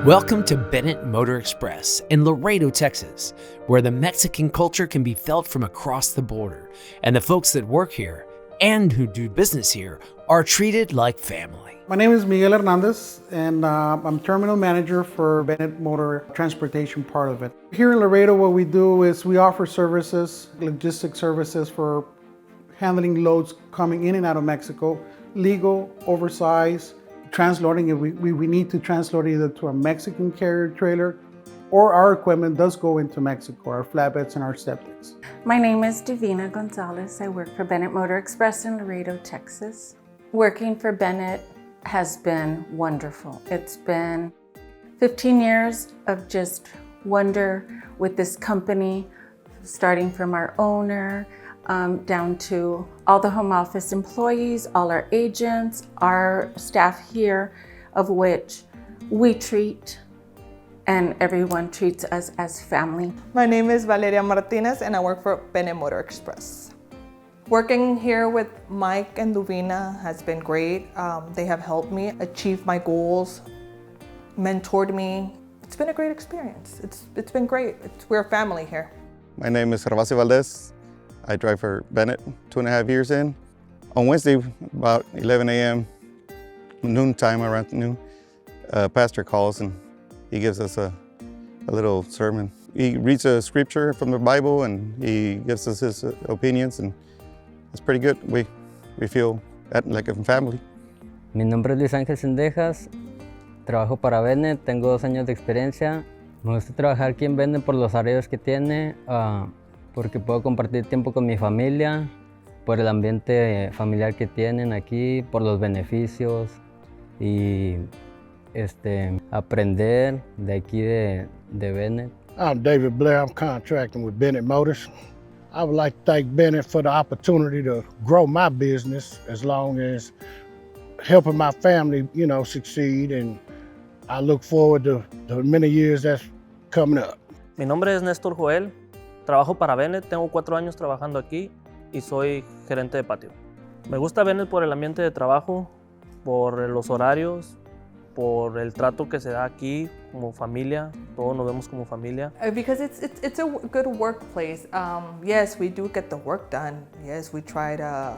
Welcome to Bennett Motor Express in Laredo, Texas, where the Mexican culture can be felt from across the border, and the folks that work here and who do business here are treated like family. My name is Miguel Hernandez, and I'm terminal manager for Bennett Motor Transportation part of it. Here in Laredo, what we do is we offer services, logistic services for handling loads coming in and out of Mexico, legal, oversized, transloading if we need to transload either to a Mexican carrier trailer or our equipment does go into Mexico, our flatbeds and our septics. My name is Duvina Gonzalez. I work for Bennett Motor Express in Laredo, Texas. Working for Bennett has been wonderful. It's been 15 years of just wonder with this company, starting from our owner, down to all the home office employees, all our agents, our staff here, of which we treat and everyone treats us as family. My name is Valeria Martinez and I work for Bennett Motor Express. Working here with Mike and Duvina has been great. They have helped me achieve my goals, mentored me. It's been a great experience. It's been great. We're a family here. My name is Valdez. I drive for Bennett 2.5 years in. On Wednesday, about 11 a.m., noontime, around noon, pastor calls and he gives us a little sermon. He reads a scripture from the Bible and he gives us his opinions, and it's pretty good. We feel like a family. Mi nombre es Luis Zendejas, trabajo para Bennett, tengo 2 años de experiencia. Me gusta trabajar aquí en Bennett por los horarios que tiene, porque puedo compartir tiempo con mi familia, por el ambiente familiar que tienen aquí, por los beneficios y aprender de aquí de Bennett. I'm David Blair. I'm contracting with Bennett Motors. I would like to thank Bennett for the opportunity to grow my business as long as helping my family, succeed, and I look forward to the many years that's coming up. Mi nombre es Néstor Joel. Trabajo para Bennett, tengo 4 años trabajando aquí y soy gerente de patio. Me gusta Bennett por el ambiente de trabajo, por los horarios, por el trato que se da aquí como familia. Todos nos vemos como familia. Because it's a good workplace. Yes, we do get the work done. Yes, we try to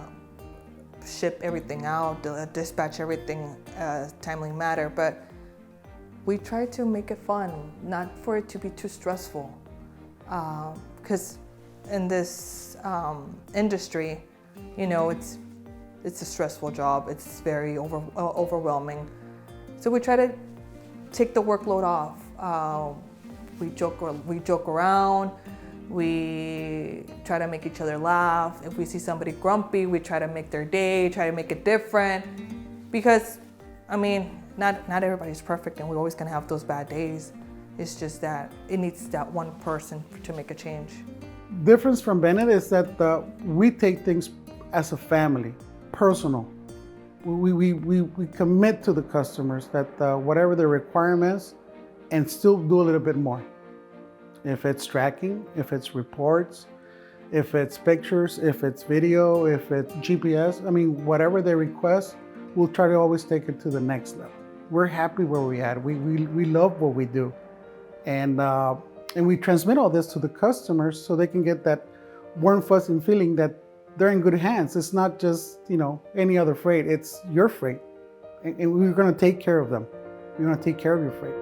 ship everything out, dispatch everything timely matter, but we try to make it fun, not for it to be too stressful. Because in this industry, it's a stressful job. It's very overwhelming. So we try to take the workload off. We joke around. We try to make each other laugh. If we see somebody grumpy, we try to make their day, try to make it different. Because, not everybody's perfect, and we're always gonna have those bad days. It's just that it needs that one person to make a change. Difference from Bennett is that we take things as a family, personal. We commit to the customers that whatever their requirements, and still do a little bit more. If it's tracking, if it's reports, if it's pictures, if it's video, if it's GPS, whatever they request, we'll try to always take it to the next level. We're happy where we're at. We love what we do. And we transmit all this to the customers so they can get that warm, fuzzy feeling that they're in good hands. It's not just, any other freight. It's your freight. And we're going to take care of them. You're going to take care of your freight.